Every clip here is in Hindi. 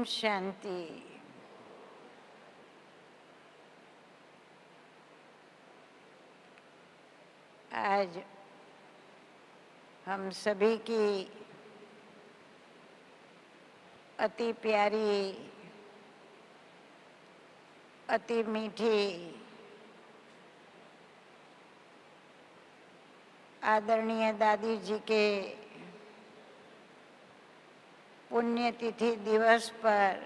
शांति। आज हम सभी की अति प्यारी, अति मीठी, आदरणीय दादी जी के पुण्यतिथि दिवस पर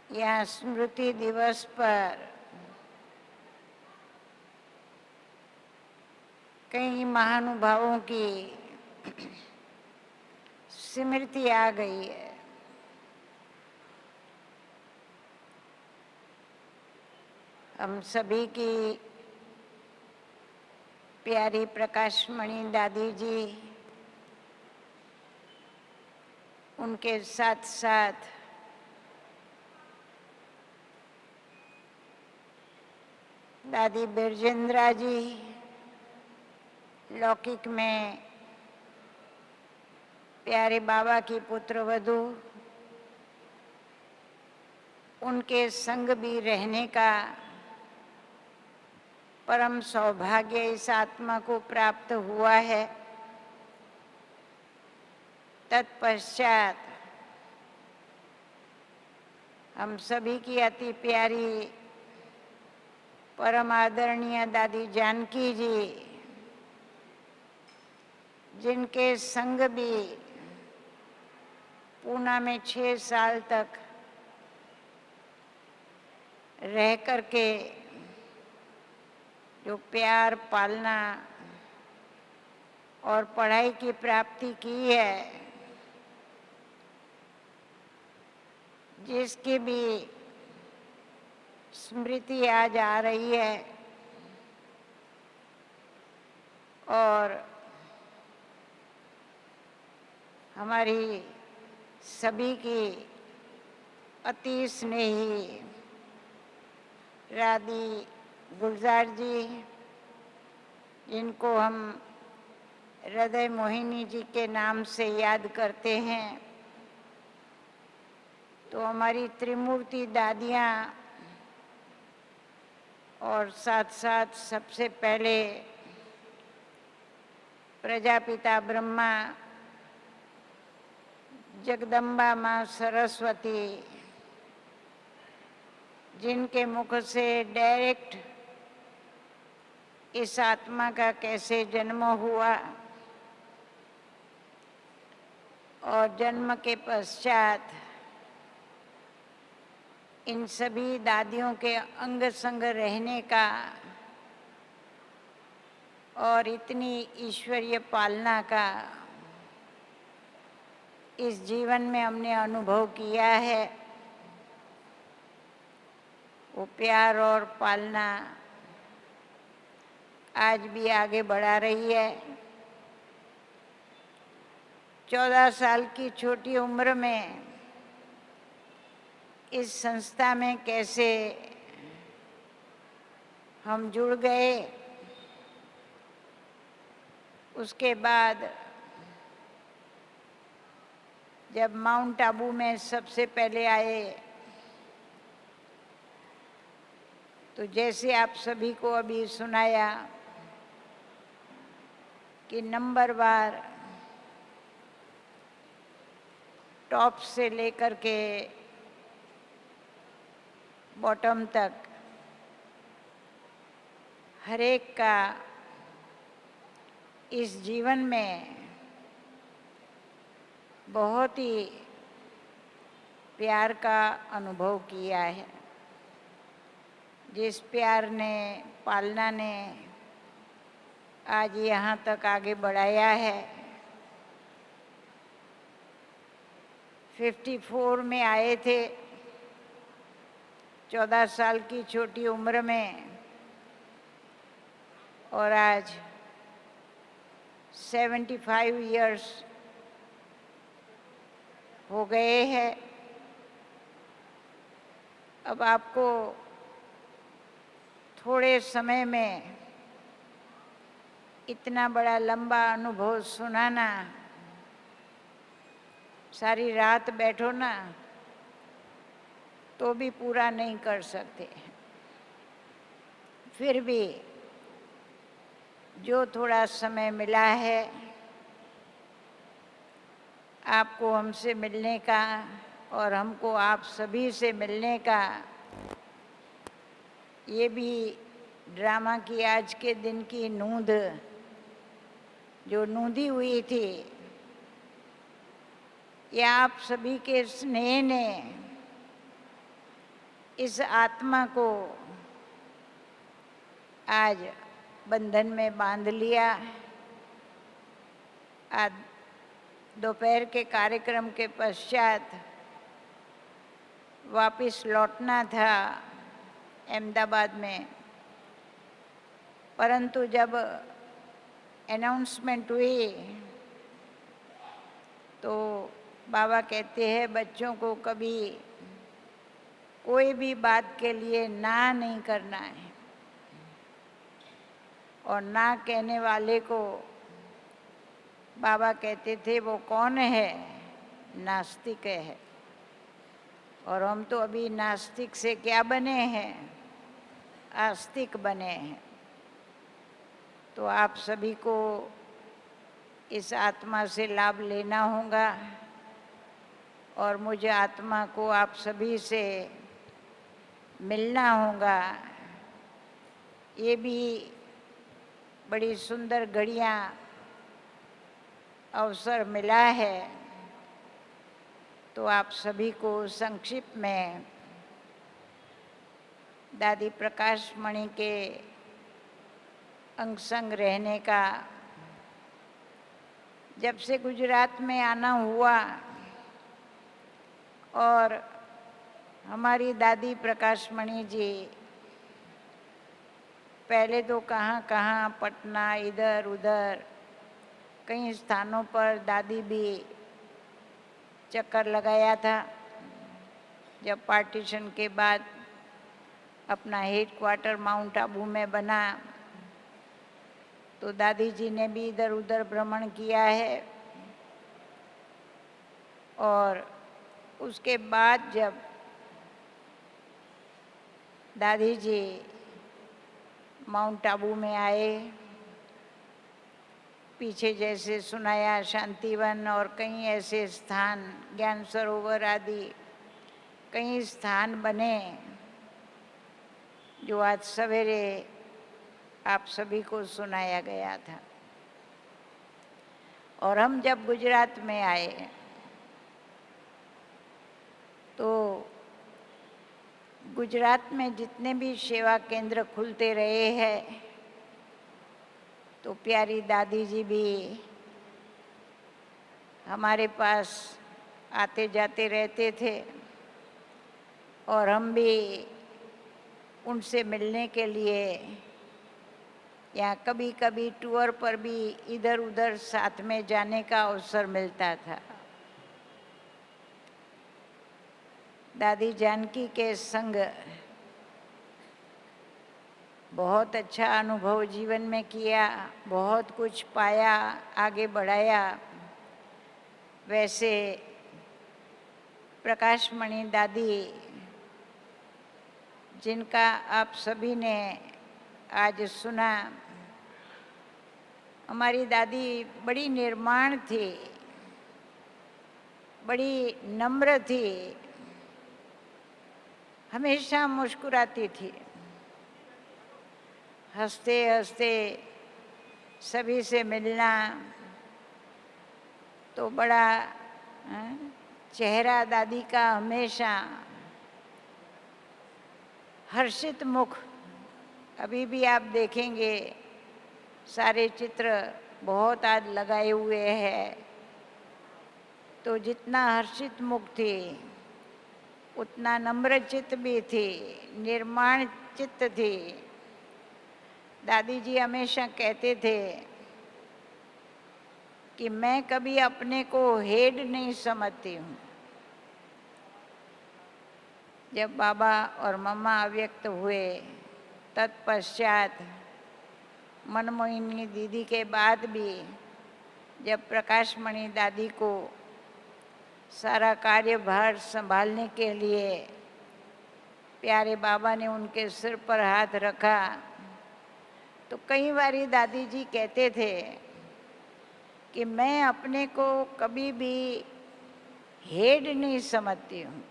या स्मृति दिवस पर कई महानुभावों की स्मृति आ गई है। हम सभी की प्यारी प्रकाशमणि दादी जी, उनके साथ साथ दादी बिरजेंद्रा जी, लौकिक में प्यारे बाबा की पुत्रवधू, उनके संग भी रहने का परम सौभाग्य इस आत्मा को प्राप्त हुआ है। तत्पश्चात हम सभी की अति प्यारी परम आदरणीय दादी जानकी जी, जिनके संग भी पूना में 6 साल तक रह करके जो प्यार, पालना और पढ़ाई की प्राप्ति की है, जिसकी भी स्मृति आज आ रही है और हमारी सभी की अति स्नेही राधी गुलजार जी, जिनको हम हृदय मोहिनी जी के नाम से याद करते हैं, तो हमारी त्रिमूर्ति दादियाँ और साथ साथ सबसे पहले प्रजापिता ब्रह्मा, जगदम्बा माँ सरस्वती, जिनके मुख से डायरेक्ट इस आत्मा का कैसे जन्म हुआ और जन्म के पश्चात इन सभी दादियों के अंग संग रहने का और इतनी ईश्वरीय पालना का इस जीवन में हमने अनुभव किया है। वो प्यार और पालना आज भी आगे बढ़ा रही है। 14 साल की छोटी उम्र में इस संस्था में कैसे हम जुड़ गए, उसके बाद जब माउंट आबू में सबसे पहले आए, तो जैसे आप सभी को अभी सुनाया कि नंबरवार टॉप से लेकर के बॉटम तक हर एक का इस जीवन में बहुत ही प्यार का अनुभव किया है। जिस प्यार ने, पालना ने आज यहाँ तक आगे बढ़ाया है। 54 में आए थे, 14 साल की छोटी उम्र में, और आज 75 इयर्स हो गए हैं। अब आपको थोड़े समय में इतना बड़ा लंबा अनुभव सुनाना सारी रात बैठो ना तो भी पूरा नहीं कर सकते। फिर भी जो थोड़ा समय मिला है आपको हमसे मिलने का और हमको आप सभी से मिलने का, ये भी ड्रामा की आज के दिन की नूंद जो नूंदी हुई थी, या आप सभी के स्नेह ने इस आत्मा को आज बंधन में बांध लिया। आज दोपहर के कार्यक्रम के पश्चात वापस लौटना था अहमदाबाद में, परंतु जब अनाउंसमेंट हुई तो बाबा कहते हैं बच्चों को कभी कोई भी बात के लिए ना नहीं करना है, और ना कहने वाले को बाबा कहते थे वो कौन है, नास्तिक है। और हम तो अभी नास्तिक से क्या बने हैं, आस्तिक बने हैं। तो आप सभी को इस आत्मा से लाभ लेना होगा और मुझे आत्मा को आप सभी से मिलना होगा। ये भी बड़ी सुंदर घड़ियाँ अवसर मिला है। तो आप सभी को संक्षिप्त में दादी प्रकाश मणि के अंग संग रहने का, जब से गुजरात में आना हुआ और हमारी दादी प्रकाश मणि जी पहले तो कहाँ कहाँ पटना इधर उधर कई स्थानों पर दादी भी चक्कर लगाया था। जब पार्टीशन के बाद अपना हेड क्वार्टर माउंट आबू में बना तो दादी जी ने भी इधर उधर भ्रमण किया है। और उसके बाद जब दादी जी माउंट आबू में आए, पीछे जैसे सुनाया शांतिवन और कई ऐसे स्थान, ज्ञान सरोवर आदि कई स्थान बने जो आज सवेरे आप सभी को सुनाया गया था। और हम जब गुजरात में आए तो गुजरात में जितने भी सेवा केंद्र खुलते रहे हैं तो प्यारी दादी जी भी हमारे पास आते जाते रहते थे और हम भी उनसे मिलने के लिए या कभी कभी टूर पर भी इधर उधर साथ में जाने का अवसर मिलता था। दादी जानकी के संग बहुत अच्छा अनुभव जीवन में किया, बहुत कुछ पाया, आगे बढ़ाया। वैसे प्रकाश मणि दादी जिनका आप सभी ने आज सुना, हमारी दादी बड़ी निर्माण थी, बड़ी नम्र थी, हमेशा मुस्कुराती थी, हंसते हंसते सभी से मिलना तो बड़ा चेहरा दादी का हमेशा हर्षित मुख। अभी भी आप देखेंगे सारे चित्र बहुत आज लगाए हुए हैं, तो जितना हर्षित मुख थी उतना नम्र चित्त भी थी, निर्माण चित्त थी। दादी जी हमेशा कहते थे कि मैं कभी अपने को हेड नहीं समझती हूँ। जब बाबा और मम्मा अव्यक्त हुए तत्पश्चात मनमोहिनी दीदी के बाद भी जब प्रकाश मणि दादी को सारा कार्यभार संभालने के लिए प्यारे बाबा ने उनके सिर पर हाथ रखा। तो कई बारी दादी जी कहते थे कि मैं अपने को कभी भी हेड नहीं समझती हूँ,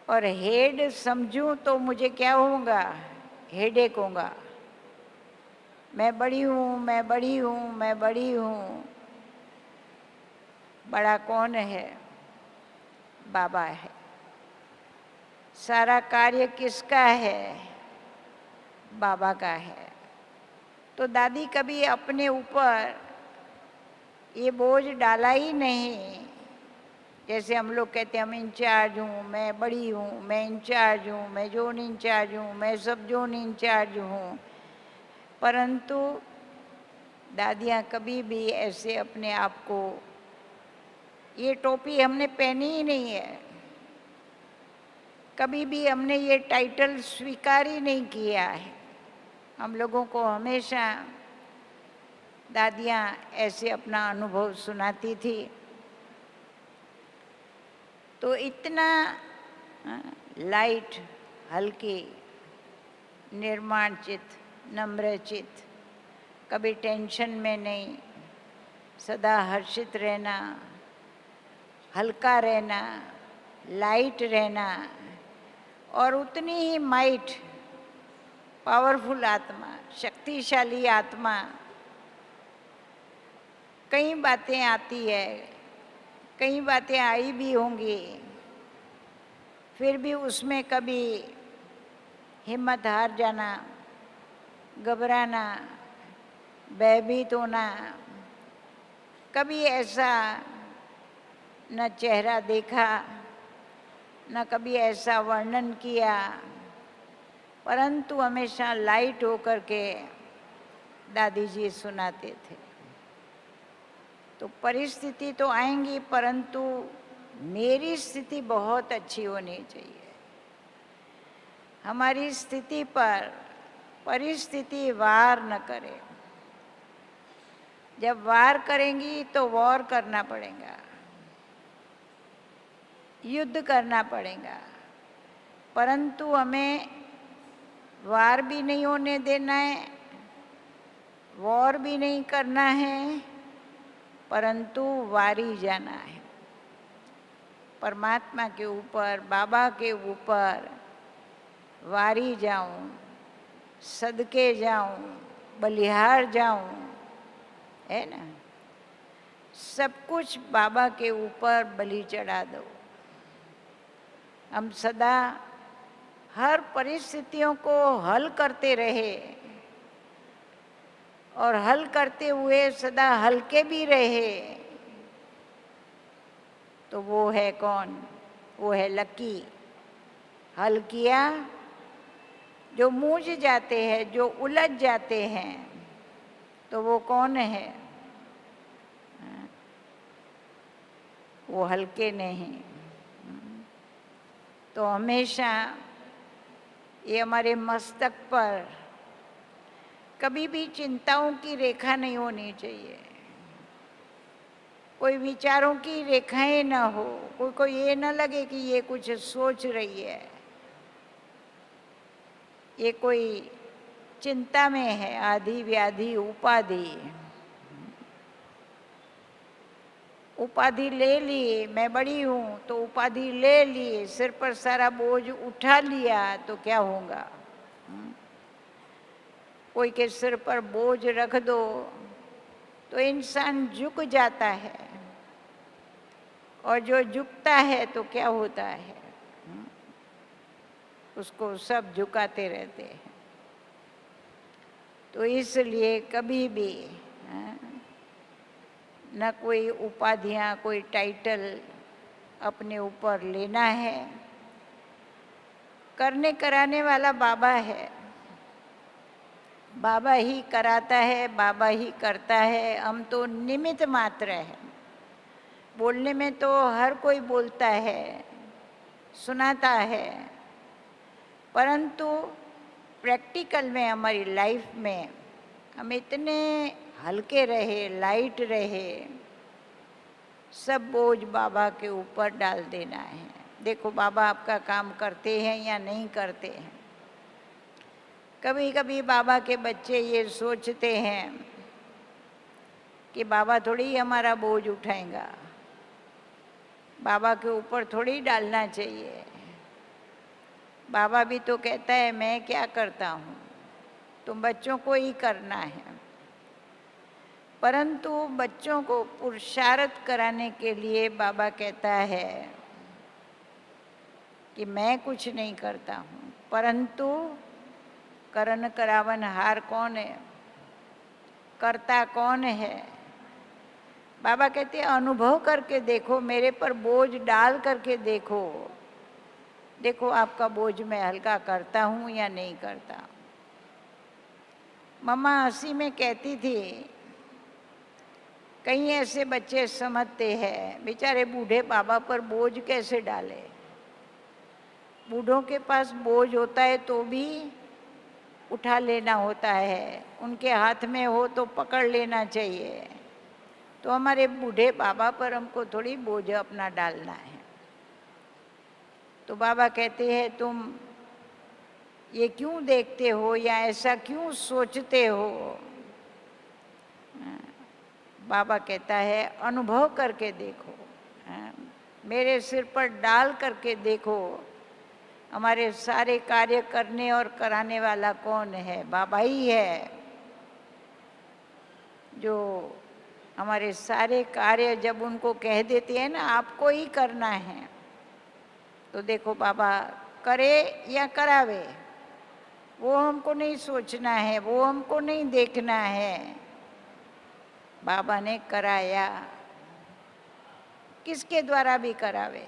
और हेड समझूं तो मुझे क्या होगा, हेडेक होगा। मैं बड़ी हूँ, मैं बड़ी हूँ, मैं बड़ी हूँ। बड़ा कौन है? बाबा है। सारा कार्य किसका है? बाबा का है। तो दादी कभी अपने ऊपर ये बोझ डाला ही नहीं। जैसे हम लोग कहते हैं हम इंचार्ज हूँ, मैं बड़ी हूँ, मैं इंचार्ज हूँ, मैं जोन इंचार्ज हूँ, मैं सब जोन इंचार्ज हूँ। परंतु दादियाँ कभी भी ऐसे अपने आप को, ये टोपी हमने पहनी ही नहीं है, कभी भी हमने ये टाइटल स्वीकार ही नहीं किया है। हम लोगों को हमेशा दादियाँ ऐसे अपना अनुभव सुनाती थी। तो इतना लाइट, हल्की, निर्माण चित्त, नम्र चित्त, कभी टेंशन में नहीं, सदा हर्षित रहना, हल्का रहना, लाइट रहना, और उतनी ही माइट, पावरफुल आत्मा, शक्तिशाली आत्मा। कई बातें आती है, कई बातें आई भी होंगी, फिर भी उसमें कभी हिम्मत हार जाना, घबराना, भयभीत होना, कभी ऐसा न चेहरा देखा, न कभी ऐसा वर्णन किया, परंतु हमेशा लाइट होकर के दादी जी सुनाते थे। तो परिस्थिति तो आएंगी, परंतु मेरी स्थिति बहुत अच्छी होनी चाहिए। हमारी स्थिति पर परिस्थिति वार न करे। जब वार करेंगी तो वॉर करना पड़ेगा, युद्ध करना पड़ेगा, परंतु हमें वार भी नहीं होने देना है, वॉर भी नहीं करना है, परंतु वारी जाना है। परमात्मा के ऊपर, बाबा के ऊपर वारी जाऊं, सदके जाऊं, बलिहार जाऊं, है ना। सब कुछ बाबा के ऊपर बलि चढ़ा दो। हम सदा हर परिस्थितियों को हल करते रहे, और हल करते हुए सदा हल्के भी रहे, तो वो है कौन? वो है लकी। हल किया, जो मूझ जाते हैं, जो उलझ जाते हैं, तो वो कौन है? वो हल्के नहीं। तो हमेशा ये हमारे मस्तक पर कभी भी चिंताओं की रेखा नहीं होनी चाहिए, कोई विचारों की रेखाएं ना हो, कोई को ये ना लगे कि ये कुछ सोच रही है, ये कोई चिंता में है, आधी व्याधि उपाधि। उपाधि ले ली, मैं बड़ी हूँ, तो उपाधि ले ली, सिर पर सारा बोझ उठा लिया, तो क्या होगा? कोई के सिर पर बोझ रख दो तो इंसान झुक जाता है, और जो झुकता है तो क्या होता है? उसको सब झुकाते रहते हैं। तो इसलिए कभी भी न कोई उपाधियाँ, कोई टाइटल अपने ऊपर लेना है। करने कराने वाला बाबा है, बाबा ही कराता है, बाबा ही करता है, हम तो निमित्त मात्र हैं। बोलने में तो हर कोई बोलता है, सुनाता है, परंतु प्रैक्टिकल में, हमारी लाइफ में हम इतने हल्के रहे, लाइट रहे, सब बोझ बाबा के ऊपर डाल देना है। देखो बाबा आपका काम करते हैं या नहीं करते हैं। कभी कभी बाबा के बच्चे ये सोचते हैं कि बाबा थोड़ी हमारा बोझ उठाएगा, बाबा के ऊपर थोड़ी डालना चाहिए। बाबा भी तो कहता है मैं क्या करता हूँ, तुम बच्चों को ही करना है। परंतु बच्चों को पुरुषार्थ कराने के लिए बाबा कहता है कि मैं कुछ नहीं करता हूँ, परंतु करन करावन हार कौन है, करता कौन है। बाबा कहते हैं अनुभव करके देखो, मेरे पर बोझ डाल करके देखो, देखो आपका बोझ मैं हल्का करता हूँ या नहीं करता। मम्मा हंसी में कहती थी कई ऐसे बच्चे समझते हैं बेचारे बूढ़े बाबा पर बोझ कैसे डाले। बूढ़ों के पास बोझ होता है तो भी उठा लेना होता है, उनके हाथ में हो तो पकड़ लेना चाहिए। तो हमारे बूढ़े बाबा पर हमको थोड़ी बोझ अपना डालना है। तो बाबा कहते हैं तुम ये क्यों देखते हो या ऐसा क्यों सोचते हो। बाबा कहता है अनुभव करके देखो, मेरे सिर पर डाल करके देखो, हमारे सारे कार्य करने और कराने वाला कौन है, बाबा ही है। जो हमारे सारे कार्य जब उनको कह देते हैं ना आपको ही करना है, तो देखो बाबा करे या करावे वो हमको नहीं सोचना है, वो हमको नहीं देखना है। बाबा ने कराया, किसके द्वारा भी करावे,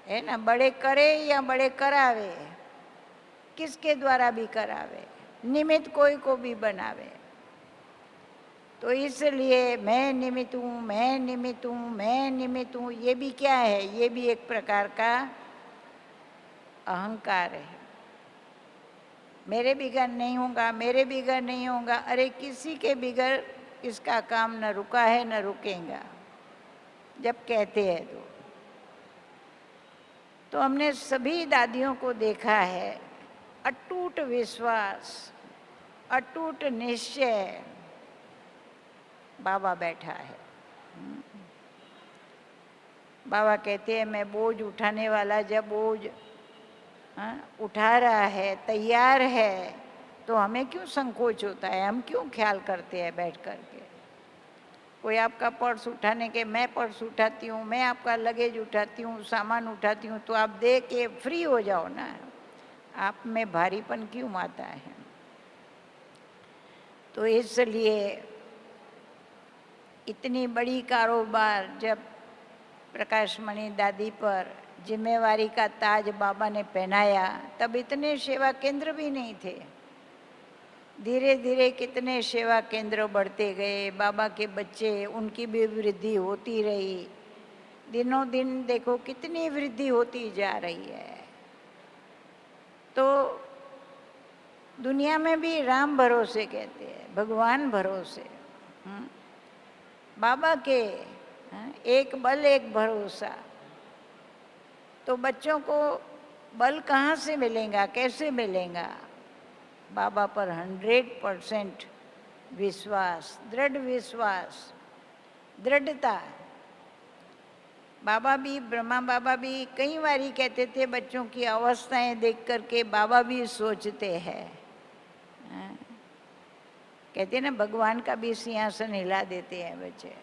है ना, बड़े करे या बड़े करावे, किसके द्वारा भी करावे, निमित्त कोई को भी बनावे। तो इसलिए मैं निमित्त हूँ, मैं निमित्त हूँ, मैं निमित्त हूँ, ये भी क्या है, ये भी एक प्रकार का अहंकार है। मेरे बिगड़ नहीं होगा, मेरे बिगड़ नहीं होगा, अरे किसी के बिगड़ इसका काम न रुका है न रुकेगा जब कहते हैं तो हमने सभी दादियों को देखा है, अटूट विश्वास, अटूट निश्चय बाबा बैठा है। बाबा कहते हैं मैं बोझ उठाने वाला जब बोझ उठा रहा है, तैयार है, तो हमें क्यों संकोच होता है, हम क्यों ख्याल करते हैं बैठ करके। कोई आपका पर्स उठाने के, मैं पर्स उठाती हूँ, मैं आपका लगेज उठाती हूँ, सामान उठाती हूँ, तो आप दे के फ्री हो जाओ ना, आप में भारीपन क्यों आता है। तो इसलिए इतनी बड़ी कारोबार जब प्रकाशमणि दादी पर जिम्मेवारी का ताज बाबा ने पहनाया, तब इतने सेवा केंद्र भी नहीं थे। धीरे धीरे कितने सेवा केंद्र बढ़ते गए, बाबा के बच्चे, उनकी भी वृद्धि होती रही। दिनों दिन देखो कितनी वृद्धि होती जा रही है। तो दुनिया में भी राम भरोसे कहते हैं, भगवान भरोसे, बाबा के एक बल एक भरोसा। तो बच्चों को बल कहाँ से मिलेगा, कैसे मिलेगा। बाबा पर 100% विश्वास, दृढ़ विश्वास, दृढ़ता। बाबा भी, ब्रह्मा बाबा भी कई बारी कहते थे बच्चों की अवस्थाएं देख करके बाबा भी सोचते हैं, कहते ना भगवान का भी सिंहासन हिला देते हैं बच्चे।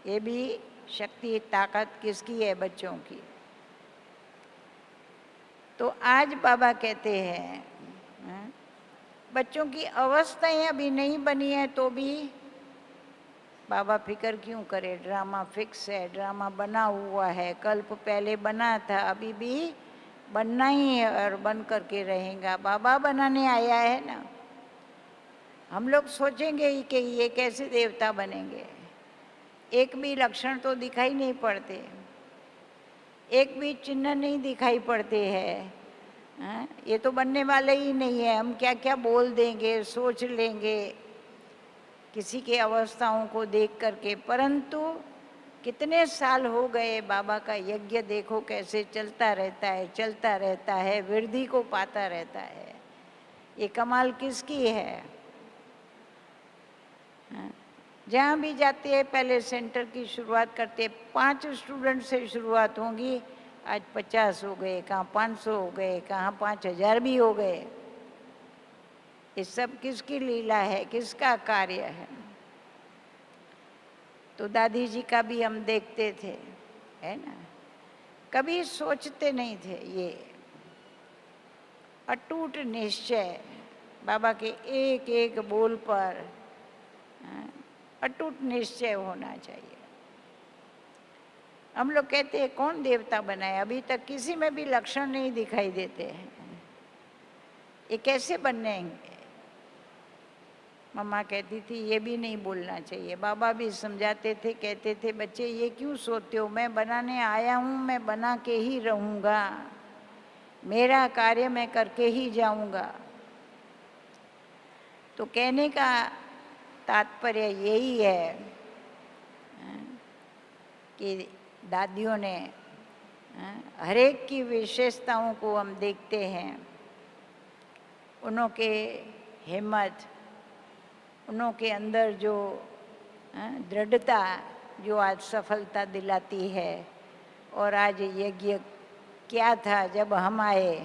ये भी शक्ति ताकत किसकी है, बच्चों की। तो आज बाबा कहते हैं बच्चों की अवस्थाएं अभी नहीं बनी है तो भी बाबा फिक्र क्यों करे, ड्रामा फिक्स है, ड्रामा बना हुआ है, कल्प पहले बना था, अभी भी बनना ही है और बन करके रहेगा। बाबा बनाने आया है ना। हम लोग सोचेंगे ही कि ये कैसे देवता बनेंगे, एक भी लक्षण तो दिखाई नहीं पड़ते, एक भी चिन्ह नहीं दिखाई पड़ते हैं। ये तो बनने वाले ही नहीं है, हम क्या क्या बोल देंगे, सोच लेंगे किसी के अवस्थाओं को देख करके। परंतु कितने साल हो गए, बाबा का यज्ञ देखो कैसे चलता रहता है, चलता रहता है, वृद्धि को पाता रहता है। ये कमाल किसकी है? हाँ? जहाँ भी जाते हैं पहले सेंटर की शुरुआत करते हैं, 5 स्टूडेंट से शुरुआत होगी, आज 50 हो गए, कहाँ 500 हो गए, कहाँ 5000 भी हो गए। ये सब किसकी लीला है, किसका कार्य है? तो दादी जी का भी हम देखते थे, है ना? कभी सोचते नहीं थे ये अटूट निश्चय, बाबा के एक एक बोल पर अटूट निश्चय होना चाहिए। हम लोग कहते हैं कौन देवता बनाए, अभी तक किसी में भी लक्षण नहीं दिखाई देते हैं। ये कैसे बनेंगे? मम्मा कहती थी ये भी नहीं बोलना चाहिए। बाबा भी समझाते थे, कहते थे बच्चे ये क्यों सोचते हो, मैं बनाने आया हूँ, मैं बना के ही रहूँगा, मेरा कार्य मैं करके ही जाऊँगा। तो कहने का तात्पर्य यही है कि दादियों ने हर एक की विशेषताओं को हम देखते हैं, उनके हिम्मत, उनके अंदर जो दृढ़ता जो आज सफलता दिलाती है। और आज यज्ञ क्या था जब हम आए,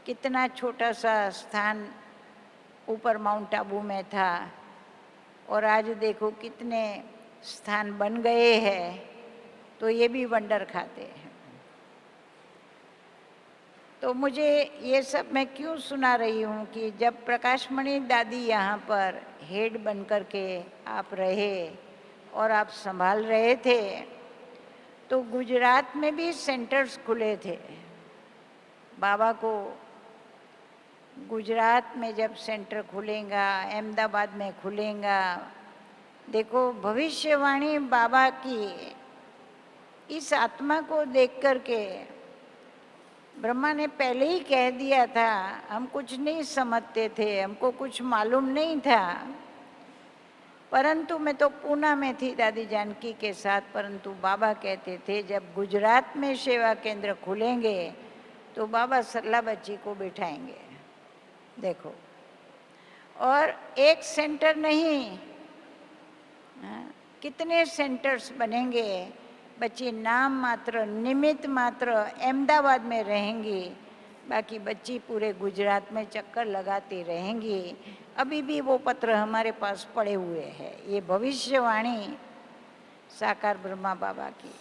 कितना छोटा सा स्थान ऊपर माउंट आबू में था, और आज देखो कितने स्थान बन गए हैं। तो ये भी वंडर खाते हैं। तो मुझे ये सब मैं क्यों सुना रही हूँ कि जब प्रकाशमणि दादी यहाँ पर हेड बन कर के आप रहे और आप संभाल रहे थे, तो गुजरात में भी सेंटर्स खुले थे। बाबा को गुजरात में जब सेंटर खुलेगा, अहमदाबाद में खुलेगा, देखो भविष्यवाणी बाबा की इस आत्मा को देख कर के ब्रह्मा ने पहले ही कह दिया था। हम कुछ नहीं समझते थे, हमको कुछ मालूम नहीं था, परंतु मैं तो पूना में थी दादी जानकी के साथ, परंतु बाबा कहते थे जब गुजरात में सेवा केंद्र खुलेंगे तो बाबा सरला बच्ची को बिठाएंगे। देखो, और एक सेंटर नहीं, कितने सेंटर्स बनेंगे। बच्ची नाम मात्र, निमित्त मात्र अहमदाबाद में रहेंगी, बाकी बच्ची पूरे गुजरात में चक्कर लगाती रहेंगी। अभी भी वो पत्र हमारे पास पड़े हुए हैं। ये भविष्यवाणी साकार ब्रह्मा बाबा की,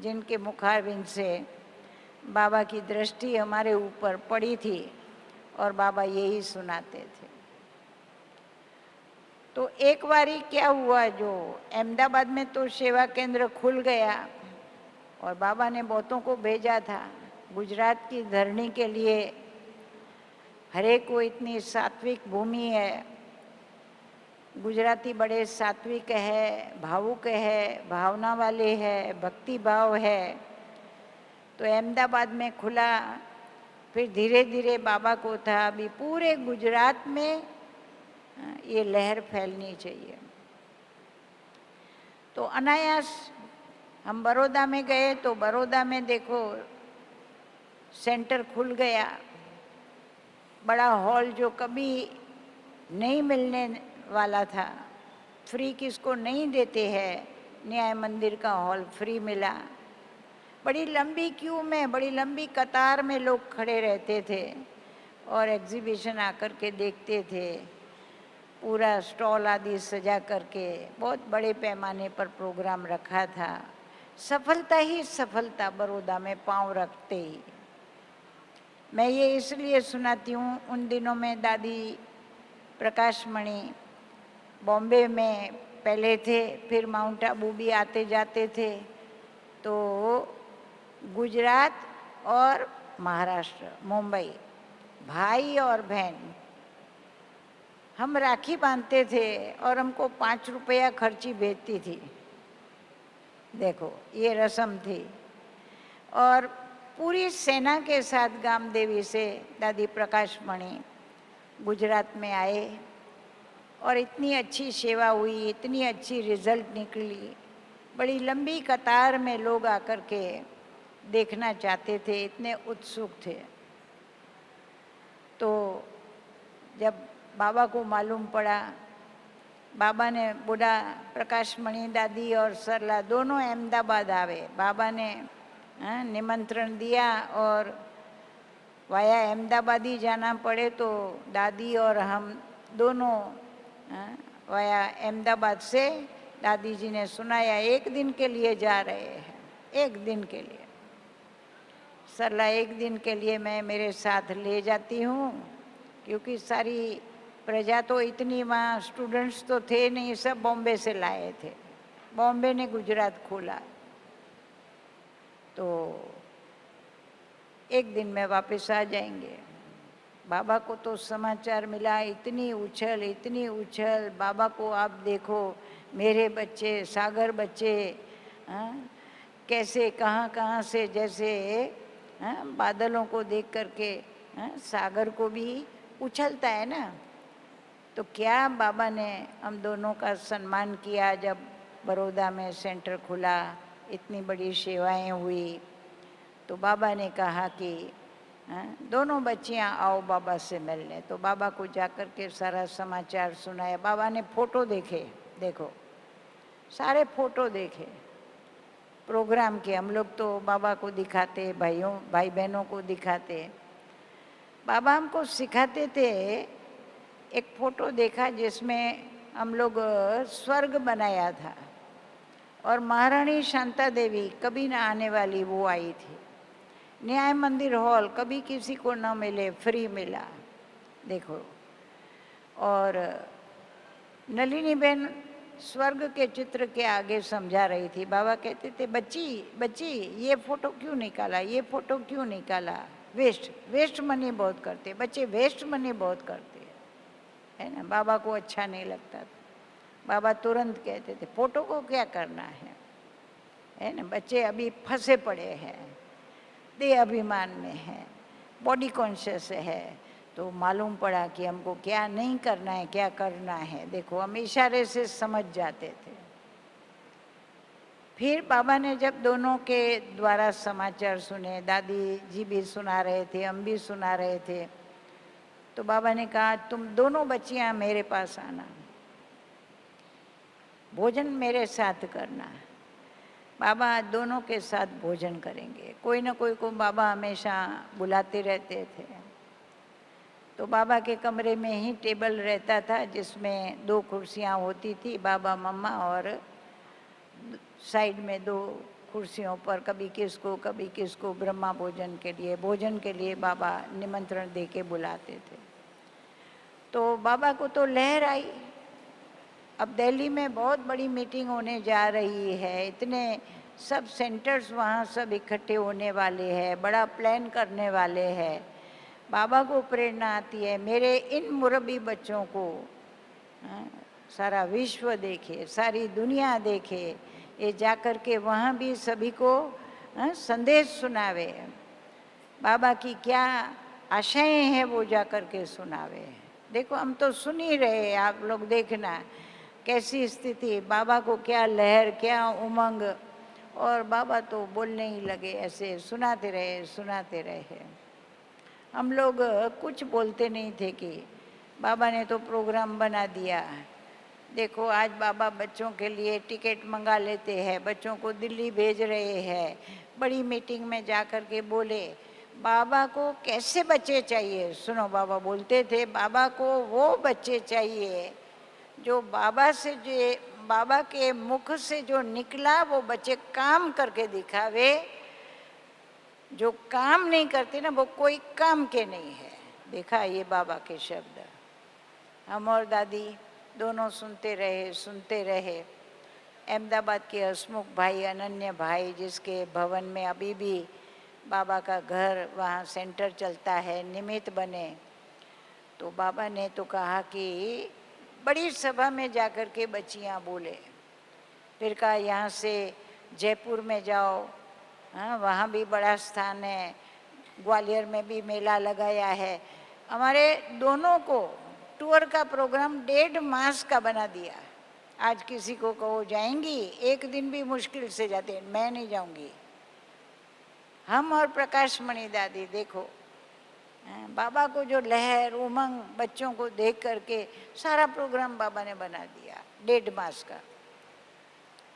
जिनके मुखारविंद से बाबा की दृष्टि हमारे ऊपर पड़ी थी और बाबा यही सुनाते थे। तो एक बारी क्या हुआ, जो अहमदाबाद में तो सेवा केंद्र खुल गया और बाबा ने बहुतों को भेजा था गुजरात की धरनी के लिए। हरे को इतनी सात्विक भूमि है, गुजराती बड़े सात्विक है, भावुक है, भावना वाले है, भक्ति भाव है। तो अहमदाबाद में खुला, फिर धीरे धीरे बाबा को था अभी पूरे गुजरात में ये लहर फैलनी चाहिए। तो अनायास हम बड़ौदा में गए, तो बड़ौदा में देखो सेंटर खुल गया, बड़ा हॉल जो कभी नहीं मिलने वाला था। फ्री किसको नहीं देते हैं, न्याय मंदिर का हॉल फ्री मिला। बड़ी लंबी क्यू में, बड़ी लंबी कतार में लोग खड़े रहते थे और एग्जीबिशन आकर के देखते थे। पूरा स्टॉल आदि सजा करके बहुत बड़े पैमाने पर प्रोग्राम रखा था। सफलता ही सफलता बड़ौदा में पांव रखते ही। मैं ये इसलिए सुनाती हूँ, उन दिनों में दादी प्रकाशमणि बॉम्बे में पहले थे, फिर माउंट आबू भी आते जाते थे। तो गुजरात और महाराष्ट्र, मुंबई, भाई और बहन, हम राखी बांधते थे और हमको 5 रुपया खर्ची भेजती थी। देखो ये रस्म थी। और पूरी सेना के साथ गामदेवी से दादी प्रकाशमणि गुजरात में आए और इतनी अच्छी सेवा हुई, इतनी अच्छी रिजल्ट निकली। बड़ी लंबी कतार में लोग आकर के देखना चाहते थे, इतने उत्सुक थे। तो जब बाबा को मालूम पड़ा, बाबा ने बूढ़ा प्रकाश मणि दादी और सरला दोनों अहमदाबाद आवे। बाबा ने निमंत्रण दिया और वाया अहमदाबाद ही जाना पड़े तो दादी और हम दोनों वाया अहमदाबाद से दादी जी ने सुनाया 1 दिन के लिए जा रहे हैं, 1 दिन के लिए। सरला 1 दिन के लिए मैं मेरे साथ ले जाती हूँ, क्योंकि सारी प्रजा तो इतनी, वहाँ स्टूडेंट्स तो थे नहीं, सब बॉम्बे से लाए थे। बॉम्बे ने गुजरात खोला, तो 1 दिन में वापस आ जाएंगे। बाबा को तो समाचार मिला, इतनी उछल, इतनी उछल। बाबा को आप देखो, मेरे बच्चे, सागर बच्चे, कैसे कहाँ कहाँ से, जैसे बादलों को देख करके सागर को भी उछलता है ना। तो क्या बाबा ने हम दोनों का सम्मान किया जब बड़ौदा में सेंटर खुला, इतनी बड़ी सेवाएं हुई। तो बाबा ने कहा कि दोनों बच्चियां आओ बाबा से मिलने। तो बाबा को जाकर के सारा समाचार सुनाया। बाबा ने फोटो देखे, देखो सारे फोटो देखे प्रोग्राम के। हम लोग तो बाबा को दिखाते, भाई बहनों को दिखाते। बाबा हमको सिखाते थे। एक फोटो देखा जिसमें हम लोग स्वर्ग बनाया था और महारानी शांता देवी कभी ना आने वाली वो आई थी। न्याय मंदिर हॉल कभी किसी को न मिले, फ्री मिला, देखो। और नलिनी बहन स्वर्ग के चित्र के आगे समझा रही थी। बाबा कहते थे, बच्ची बच्ची ये फोटो क्यों निकाला, ये फोटो क्यों निकाला, वेस्ट मनी बहुत करते बच्चे, वेस्ट मनी बहुत करते है ना। बाबा को अच्छा नहीं लगता था। बाबा तुरंत कहते थे, फोटो को क्या करना है ना। बच्चे अभी फंसे पड़े हैं, देह अभिमान में है, बॉडी कॉन्शियस है। तो मालूम पड़ा कि हमको क्या नहीं करना है, क्या करना है। देखो हम इशारे से समझ जाते थे। फिर बाबा ने जब दोनों के द्वारा समाचार सुने, दादी जी भी सुना रहे थे, हम भी सुना रहे थे, तो बाबा ने कहा, तुम दोनों बच्चियां मेरे पास आना, भोजन मेरे साथ करना। बाबा दोनों के साथ भोजन करेंगे। कोई ना कोई को बाबा हमेशा बुलाते रहते थे। तो बाबा के कमरे में ही टेबल रहता था जिसमें 2 कुर्सियां होती थी, बाबा मम्मा, और साइड में 2 कुर्सियों पर कभी किसको ब्रह्मा भोजन के लिए बाबा निमंत्रण दे के बुलाते थे। तो बाबा को तो लहर आई, अब दिल्ली में बहुत बड़ी मीटिंग होने जा रही है, इतने सब सेंटर्स वहाँ सब इकट्ठे होने वाले हैं, बड़ा प्लान करने वाले हैं। बाबा को प्रेरणा आती है, मेरे इन मुरब्बी बच्चों को सारा विश्व देखे, सारी दुनिया देखे, ये जाकर के वहाँ भी सभी को संदेश सुनावे, बाबा की क्या आशाएं हैं वो जाकर के सुनावे। देखो हम तो सुन ही रहे, आप लोग देखना कैसी स्थिति, बाबा को क्या लहर, क्या उमंग। और बाबा तो बोलने ही लगे, ऐसे सुनाते रहे। हम लोग कुछ बोलते नहीं थे कि बाबा ने तो प्रोग्राम बना दिया। देखो आज बाबा बच्चों के लिए टिकट मंगा लेते हैं, बच्चों को दिल्ली भेज रहे हैं। बड़ी मीटिंग में जाकर के बोले, बाबा को कैसे बच्चे चाहिए। सुनो, बाबा बोलते थे, बाबा को वो बच्चे चाहिए जो बाबा के मुख से जो निकला वो बच्चे काम करके दिखावे। जो काम नहीं करते ना वो कोई काम के नहीं है। देखा ये बाबा के शब्द। हम और दादी दोनों सुनते रहे। अहमदाबाद के हसमुख भाई, अनन्य भाई, जिसके भवन में अभी भी बाबा का घर, वहाँ सेंटर चलता है, निमित्त बने। तो बाबा ने तो कहा कि बड़ी सभा में जाकर के बच्चियाँ बोले। फिर कहा यहाँ से जयपुर में जाओ, वहाँ भी बड़ा स्थान है, ग्वालियर में भी मेला लगाया है। हमारे दोनों को टूर का प्रोग्राम 1.5 मास का बना दिया। आज किसी को कहो जाएंगी, एक दिन भी मुश्किल से जाते हैं, मैं नहीं जाऊंगी। हम और प्रकाश मणि दादी देखो, बाबा को जो लहर उमंग बच्चों को देख करके सारा प्रोग्राम बाबा ने बना दिया 1.5 मास का।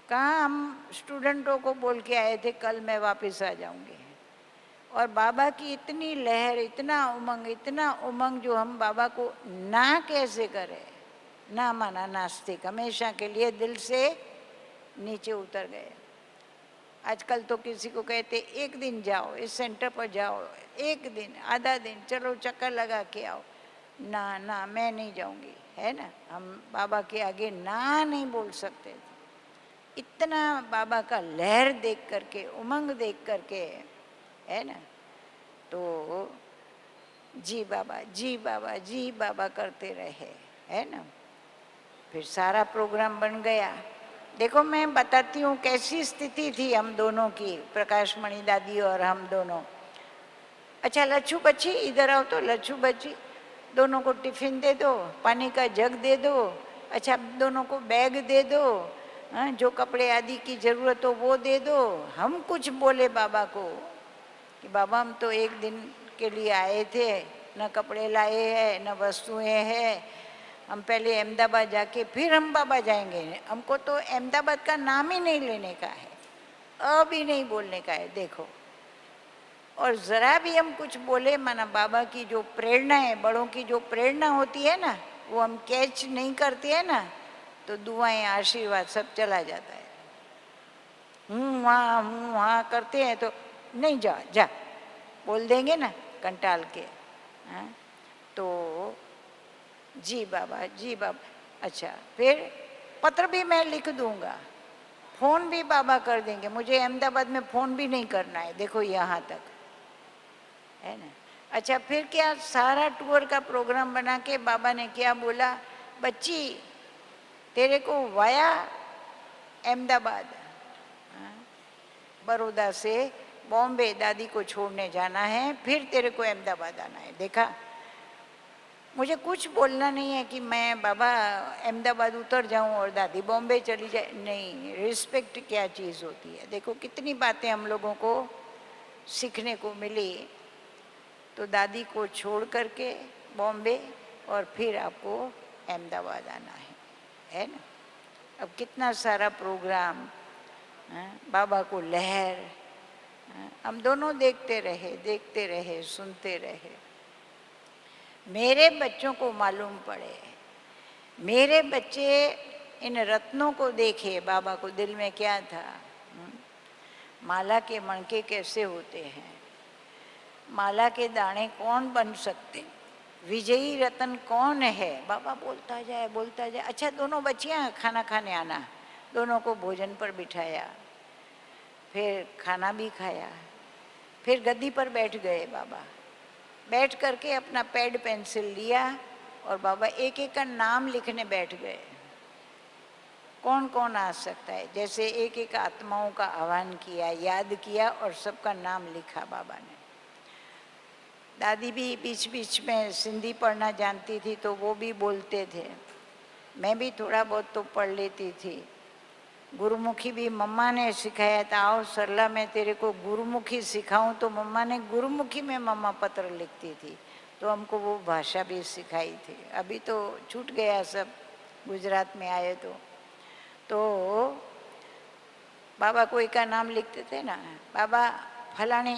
कहाँ हम स्टूडेंटों को बोल के आए थे कल मैं वापस आ जाऊंगी, और बाबा की इतनी लहर, इतना उमंग जो हम बाबा को ना कैसे करें। ना माना नास्तिक, हमेशा के लिए दिल से नीचे उतर गए। आजकल तो किसी को कहते एक दिन जाओ, इस सेंटर पर जाओ, एक दिन आधा दिन चलो चक्कर लगा के आओ। ना ना, मैं नहीं जाऊंगी, है ना। हम बाबा के आगे ना नहीं बोल सकते थे। इतना बाबा का लहर देख करके, उमंग देख करके, है ना, तो जी बाबा जी बाबा जी बाबा करते रहे, है ना। फिर सारा प्रोग्राम बन गया। देखो मैं बताती हूँ कैसी स्थिति थी हम दोनों की, प्रकाश मणि दादी और हम दोनों। अच्छा लच्छू बच्ची इधर आओ, तो लच्छू बच्ची दोनों को टिफिन दे दो, पानी का जग दे दो, अच्छा दोनों को बैग दे दो, हाँ, जो कपड़े आदि की जरूरत हो वो दे दो। हम कुछ बोले बाबा को कि बाबा हम तो एक दिन के लिए आए थे, न कपड़े लाए हैं न वस्तुएं हैं, हम पहले अहमदाबाद जाके फिर हम बाबा जाएंगे। हमको तो अहमदाबाद का नाम ही नहीं लेने का है, अभी नहीं बोलने का है, देखो। और ज़रा भी हम कुछ बोले माना बाबा की जो प्रेरणा है, बड़ों की जो प्रेरणा होती है ना, वो हम कैच नहीं करते हैं ना, तो दुआएं आशीर्वाद सब चला जाता है। हूँ वहाँ करते हैं तो नहीं, जा जा बोल देंगे ना कंटाल के, हाँ? तो जी बाबा जी बाबा। अच्छा फिर पत्र भी मैं लिख दूंगा, फ़ोन भी बाबा कर देंगे, मुझे अहमदाबाद में फ़ोन भी नहीं करना है, देखो यहाँ तक, है ना। अच्छा फिर क्या, सारा टूर का प्रोग्राम बना के बाबा ने क्या बोला, बच्ची तेरे को वाया अहमदाबाद, बड़ौदा से बॉम्बे दादी को छोड़ने जाना है, फिर तेरे को अहमदाबाद आना है। देखा, मुझे कुछ बोलना नहीं है कि मैं बाबा अहमदाबाद उतर जाऊं और दादी बॉम्बे चली जाए, नहीं। रिस्पेक्ट क्या चीज़ होती है, देखो कितनी बातें हम लोगों को सीखने को मिली। तो दादी को छोड़ करके बॉम्बे और फिर आपको अहमदाबाद आना है ना। अब कितना सारा प्रोग्राम, बाबा को लहर, हम दोनों देखते रहे सुनते रहे। मेरे बच्चों को मालूम पड़े, मेरे बच्चे इन रत्नों को देखे, बाबा को दिल में क्या था, माला के मणके कैसे होते हैं, माला के दाने कौन बन सकते, विजयी रतन कौन है, बाबा बोलता जाए। अच्छा दोनों बच्चियां खाना खाने आना, दोनों को भोजन पर बिठाया, फिर खाना भी खाया, फिर गद्दी पर बैठ गए बाबा। बैठ करके अपना पैड पेंसिल लिया और बाबा एक एक का नाम लिखने बैठ गए, कौन कौन आ सकता है। जैसे एक एक आत्माओं का आह्वान किया, याद किया और सबका नाम लिखा बाबा ने। दादी भी बीच बीच में सिंधी पढ़ना जानती थी तो वो भी बोलते थे, मैं भी थोड़ा बहुत तो पढ़ लेती थी। गुरुमुखी भी मम्मा ने सिखाया था, आओ सरला मैं तेरे को गुरुमुखी सिखाऊं, तो मम्मा ने गुरुमुखी में मम्मा पत्र लिखती थी, तो हमको वो भाषा भी सिखाई थी। अभी तो छूट गया सब, गुजरात में आए तो बाबा कोई का नाम लिखते थे ना, बाबा फलानी,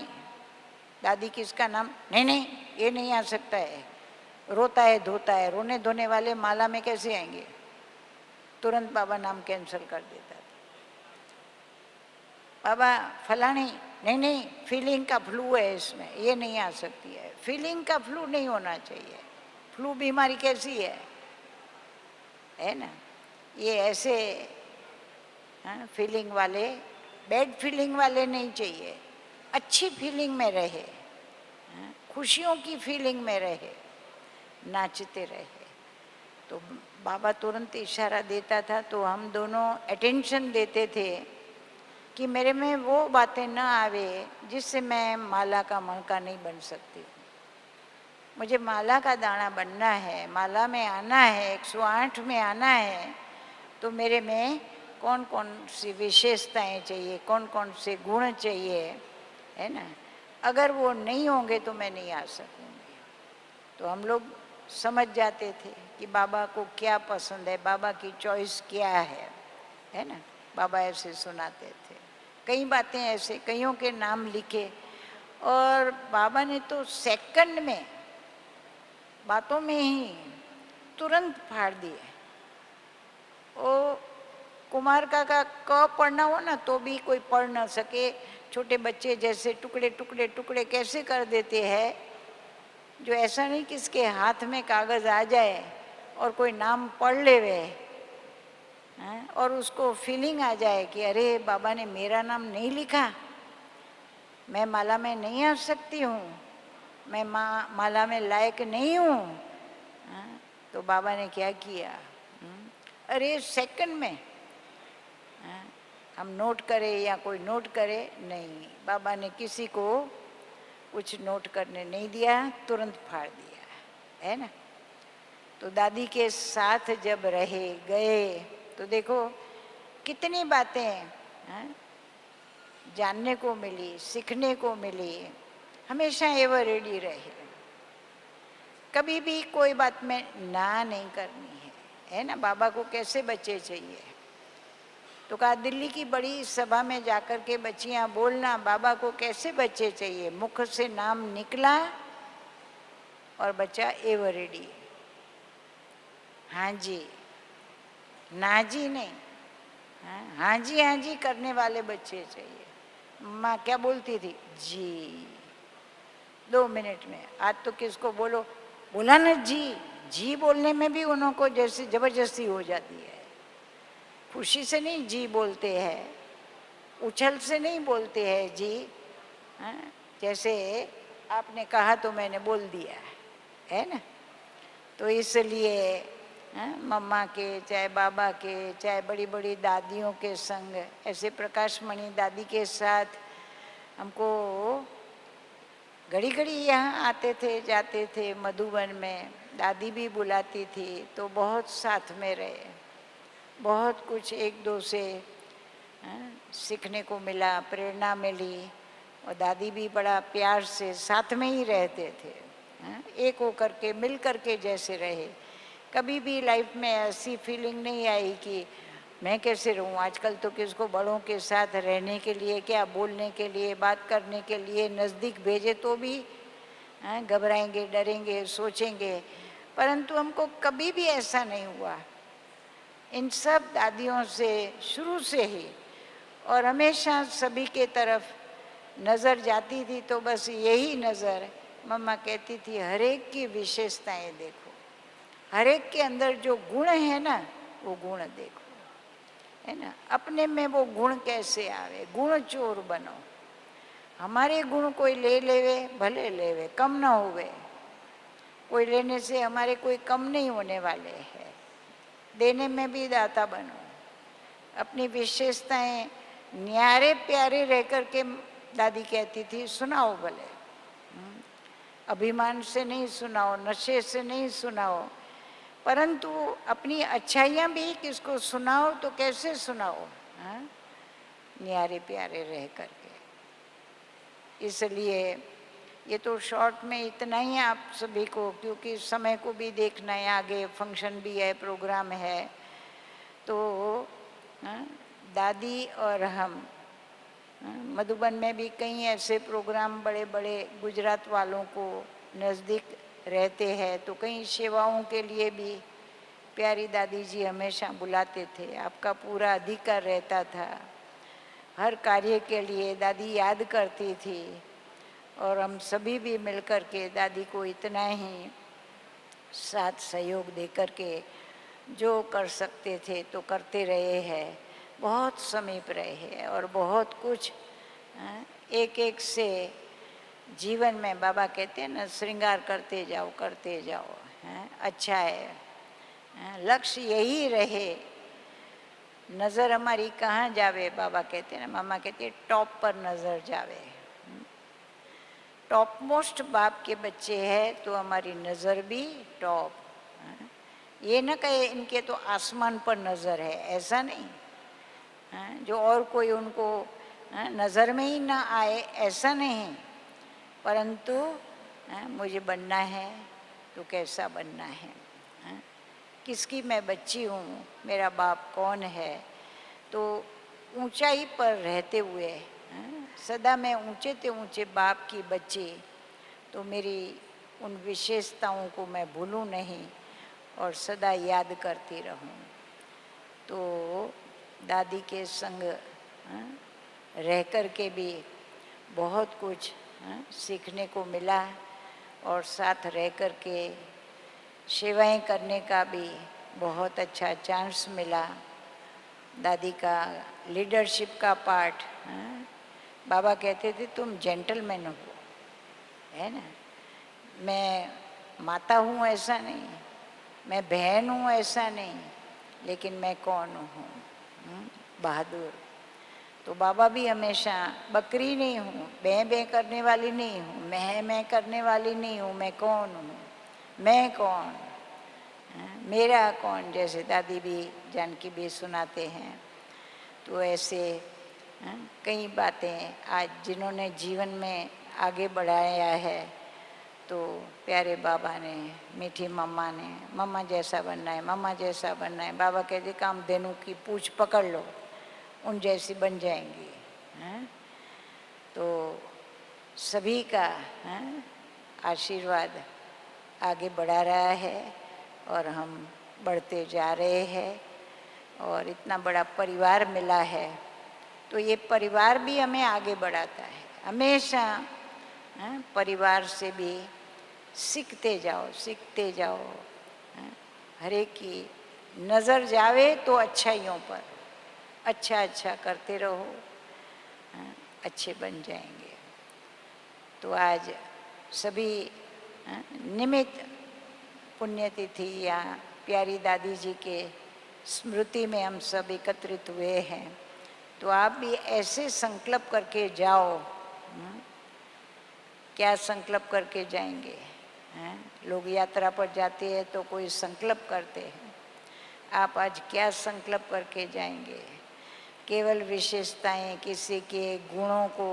दादी किसका नाम, नहीं ये नहीं आ सकता है, रोता है धोता है, रोने धोने वाले माला में कैसे आएंगे, तुरंत बाबा नाम कैंसिल कर देता था। बाबा फलानी, नहीं फीलिंग का फ्लू है इसमें, ये नहीं आ सकती है, फीलिंग का फ्लू नहीं होना चाहिए, फ्लू बीमारी कैसी है ना। ये ऐसे फीलिंग वाले, बैड फीलिंग वाले नहीं चाहिए, अच्छी फीलिंग में रहे, खुशियों की फीलिंग में रहे, नाचते रहे। तो बाबा तुरंत इशारा देता था, तो हम दोनों अटेंशन देते थे कि मेरे में वो बातें न आवे जिससे मैं माला का मणका नहीं बन सकती। मुझे माला का दाना बनना है, माला में आना है, 108 में आना है, तो मेरे में कौन कौन सी विशेषताएं चाहिए, कौन कौन से गुण चाहिए, है ना। अगर वो नहीं होंगे तो मैं नहीं आ सकूँगी। तो हम लोग समझ जाते थे कि बाबा को क्या पसंद है, बाबा की चॉइस क्या है ना। बाबा ऐसे सुनाते थे, कई बातें ऐसे, कईयों के नाम लिखे, और बाबा ने तो सेकंड में, बातों में ही तुरंत फाड़ दिए। वो कुमार का क पढ़ना हो ना तो भी कोई पढ़ ना सके, छोटे बच्चे जैसे टुकड़े टुकड़े टुकड़े कैसे कर देते हैं, जो ऐसा नहीं कि इसके हाथ में कागज़ आ जाए और कोई नाम पढ़ लेवे, और उसको फीलिंग आ जाए कि अरे बाबा ने मेरा नाम नहीं लिखा, मैं माला में नहीं आ सकती हूँ, मैं माला में लायक नहीं हूँ। तो बाबा ने क्या किया, अरे सेकंड में, हम नोट करें या कोई नोट करे नहीं, बाबा ने किसी को कुछ नोट करने नहीं दिया, तुरंत फाड़ दिया, है ना। तो दादी के साथ जब रहे गए तो देखो कितनी बातें जानने को मिली, सीखने को मिली। हमेशा एवर रेडी रहे, कभी भी कोई बात में ना नहीं करनी है ना। बाबा को कैसे बच्चे चाहिए, तो कहा दिल्ली की बड़ी सभा में जाकर के बच्चियां बोलना बाबा को कैसे बच्चे चाहिए। मुख से नाम निकला और बच्चा एवर रेडी, हाँ जी ना जी नहीं, हाँ जी करने वाले बच्चे चाहिए। माँ क्या बोलती थी, जी 2 मिनट में। आज तो किसको बोलो, बोला ना जी बोलने में भी उनको जैसे जबरदस्ती हो जाती है। खुशी से नहीं जी बोलते हैं, उछल से नहीं बोलते हैं जी, जैसे आपने कहा तो मैंने बोल दिया, है ना। तो इसलिए मम्मा के, चाहे बाबा के, चाहे बड़ी बड़ी दादियों के संग, ऐसे प्रकाश मणि दादी के साथ हमको घड़ी घड़ी यहाँ आते थे जाते थे। मधुबन में दादी भी बुलाती थी तो बहुत साथ में रहे, बहुत कुछ एक दो से सीखने को मिला, प्रेरणा मिली। और दादी भी बड़ा प्यार से साथ में ही रहते थे, एक होकर के मिल करके जैसे रहे। कभी भी लाइफ में ऐसी फीलिंग नहीं आई कि मैं कैसे रहूं। आजकल तो किसको बड़ों के साथ रहने के लिए, क्या बोलने के लिए, बात करने के लिए नज़दीक भेजे तो भी घबराएंगे, डरेंगे, सोचेंगे। परंतु हमको कभी भी ऐसा नहीं हुआ, इन सब दादियों से शुरू से ही, और हमेशा सभी के तरफ नज़र जाती थी तो बस यही नज़र, मम्मा कहती थी हर एक की विशेषताएं देखो, हर एक के अंदर जो गुण है ना वो गुण देखो, है ना। अपने में वो गुण कैसे आवे, गुण चोर बनो। हमारे गुण कोई ले लेवे, भले लेवे, कम ना होवे, कोई लेने से हमारे कोई कम नहीं होने वाले हैं। देने में भी दाता बनो, अपनी विशेषताएं न्यारे प्यारे रह कर के, दादी कहती थी सुनाओ भले, अभिमान से नहीं सुनाओ, नशे से नहीं सुनाओ, परंतु अपनी अच्छाइयाँ भी किसको सुनाओ तो कैसे सुनाओ, न्यारे प्यारे रह करके। इसलिए ये तो शॉर्ट में इतना ही आप सभी को, क्योंकि समय को भी देखना है, आगे फंक्शन भी है, प्रोग्राम है। तो दादी और हम मधुबन में भी कई ऐसे प्रोग्राम, बड़े बड़े गुजरात वालों को नज़दीक रहते हैं तो कई सेवाओं के लिए भी प्यारी दादी जी हमेशा बुलाते थे। आपका पूरा अधिकार रहता था, हर कार्य के लिए दादी याद करती थी, और हम सभी भी मिलकर के दादी को इतना ही साथ सहयोग दे कर के जो कर सकते थे तो करते रहे हैं। बहुत समीप रहे हैं और बहुत कुछ एक एक से जीवन में, बाबा कहते हैं ना, श्रृंगार करते जाओ, अच्छा है, लक्ष्य यही रहे। नज़र हमारी कहाँ जावे, बाबा कहते हैं ना, मामा कहती है टॉप पर नज़र जावे। टॉप मोस्ट बाप के बच्चे हैं तो हमारी नज़र भी टॉप, ये न कहे इनके तो आसमान पर नज़र है, ऐसा नहीं। जो और कोई उनको नज़र में ही ना आए, ऐसा नहीं। परंतु मुझे बनना है तो कैसा बनना है, किसकी मैं बच्ची हूँ, मेरा बाप कौन है। तो ऊंचाई पर रहते हुए सदा मैं ऊंचे से ऊंचे बाप की बच्ची, तो मेरी उन विशेषताओं को मैं भूलूं नहीं और सदा याद करती रहूं। तो दादी के संग रह कर के भी बहुत कुछ सीखने को मिला और साथ रह कर के सेवाएं करने का भी बहुत अच्छा चांस मिला। दादी का लीडरशिप का पार्ट, बाबा कहते थे तुम जेंटलमैन हो, है ना। मैं माता हूँ ऐसा नहीं, मैं बहन हूँ ऐसा नहीं, लेकिन मैं कौन हूँ, बहादुर। तो बाबा भी हमेशा बकरी नहीं हूँ, बें बें करने वाली नहीं हूँ, मैं करने वाली नहीं हूँ, मैं कौन हूँ, मैं कौन, मेरा कौन, जैसे दादी भी जानकी भी सुनाते हैं। तो ऐसे कई बातें आज जिन्होंने जीवन में आगे बढ़ाया है, तो प्यारे बाबा ने, मीठी मम्मा ने, मम्मा जैसा बनना है, मम्मा जैसा बनना है। बाबा कहते कामधेनु की पूंछ पकड़ लो, उन जैसी बन जाएंगी। तो सभी का आशीर्वाद आगे बढ़ा रहा है और हम बढ़ते जा रहे हैं और इतना बड़ा परिवार मिला है। तो ये परिवार भी हमें आगे बढ़ाता है। हमेशा परिवार से भी सीखते जाओ, सीखते जाओ। हर एक की नज़र जावे तो अच्छाइयों पर, अच्छा अच्छा करते रहो, अच्छे बन जाएंगे। तो आज सभी निमित्त पुण्यतिथि या प्यारी दादी जी के स्मृति में हम सब एकत्रित हुए हैं। तो आप भी ऐसे संकल्प करके जाओ। क्या संकल्प करके जाएंगे, लोग यात्रा पर जाते हैं तो कोई संकल्प करते हैं, आप आज क्या संकल्प करके जाएंगे। केवल विशेषताएं, किसी के गुणों को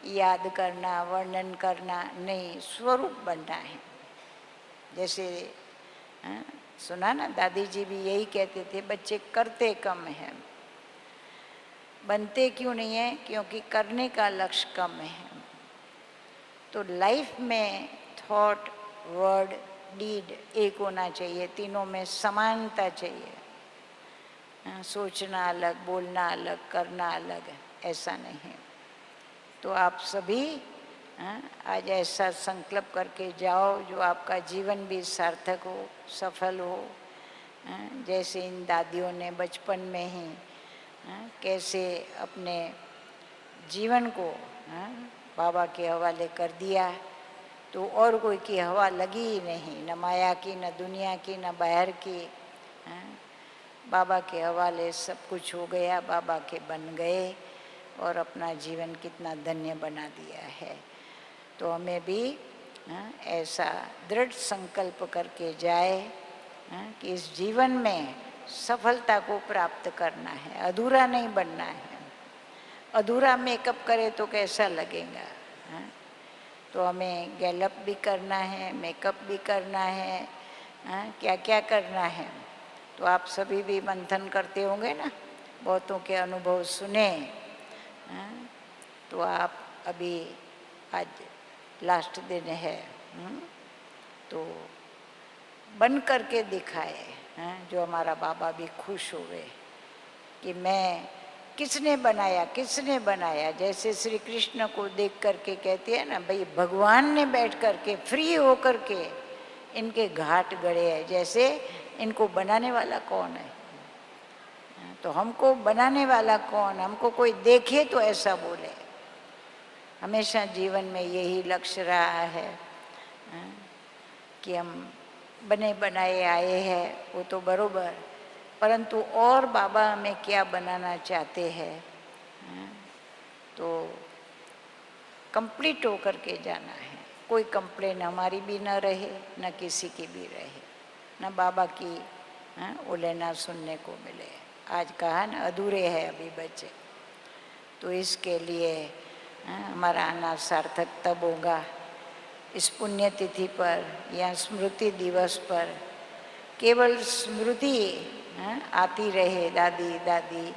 याद करना, वर्णन करना नहीं, स्वरूप बनना है। जैसे सुना ना, दादी जी भी यही कहते थे, बच्चे करते कम हैं, बनते क्यों नहीं है, क्योंकि करने का लक्ष्य कम है। तो लाइफ में थॉट, वर्ड, डीड एक होना चाहिए, तीनों में समानता चाहिए। सोचना अलग, बोलना अलग, करना अलग, ऐसा नहीं। तो आप सभी आज ऐसा संकल्प करके जाओ जो आपका जीवन भी सार्थक हो, सफल हो। जैसे इन दादियों ने बचपन में ही कैसे अपने जीवन को बाबा के हवाले कर दिया, तो और कोई की हवा लगी ही नहीं, न माया की, न दुनिया की, न बाहर की। बाबा के हवाले सब कुछ हो गया, बाबा के बन गए और अपना जीवन कितना धन्य बना दिया है। तो हमें भी ऐसा दृढ़ संकल्प करके जाए कि इस जीवन में सफलता को प्राप्त करना है, अधूरा नहीं बनना है। अधूरा मेकअप करे तो कैसा लगेगा। तो हमें गैलअप भी करना है, मेकअप भी करना है, क्या क्या करना है। तो आप सभी भी मंथन करते होंगे ना, बहुतों के अनुभव सुने। तो आप अभी आज लास्ट दिन है, तो बन करके दिखाए, जो हमारा बाबा भी खुश हुए कि मैं किसने बनाया, किसने बनाया। जैसे श्री कृष्ण को देख करके कहते हैं ना, भाई भगवान ने बैठ करके फ्री होकर के इनके घाट गड़े हैं, जैसे इनको बनाने वाला कौन है। तो हमको बनाने वाला कौन, हमको कोई देखे तो ऐसा बोले। हमेशा जीवन में यही लक्ष्य रहा है कि हम बने बनाए आए हैं, वो तो बरोबर, परंतु और बाबा हमें क्या बनाना चाहते हैं, तो कंप्लीट होकर के जाना है। कोई कंप्लेन हमारी भी न रहे, न किसी की भी रहे। ना बाबा की बोले ना सुनने को मिले। आज कहा ना अधूरे है अभी बच्चे, तो इसके लिए हमारा आना सार्थक तब होगा इस पुण्यतिथि पर या स्मृति दिवस पर। केवल स्मृति आती रहे दादी दादी,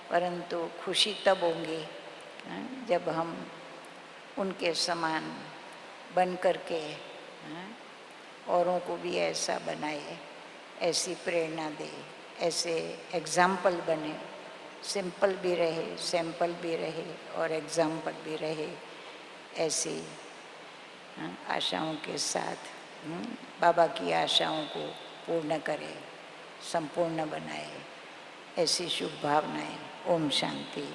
परंतु खुशी तब होंगी जब हम उनके समान बन करके औरों को भी ऐसा बनाए, ऐसी प्रेरणा दे, ऐसे एग्जाम्पल बने, सिंपल भी रहे, सैंपल भी रहे और एग्जाम्पल भी रहे। ऐसी आशाओं के साथ बाबा की आशाओं को पूर्ण करे, संपूर्ण बनाए, ऐसी शुभ भावनाएं। ओम शांति।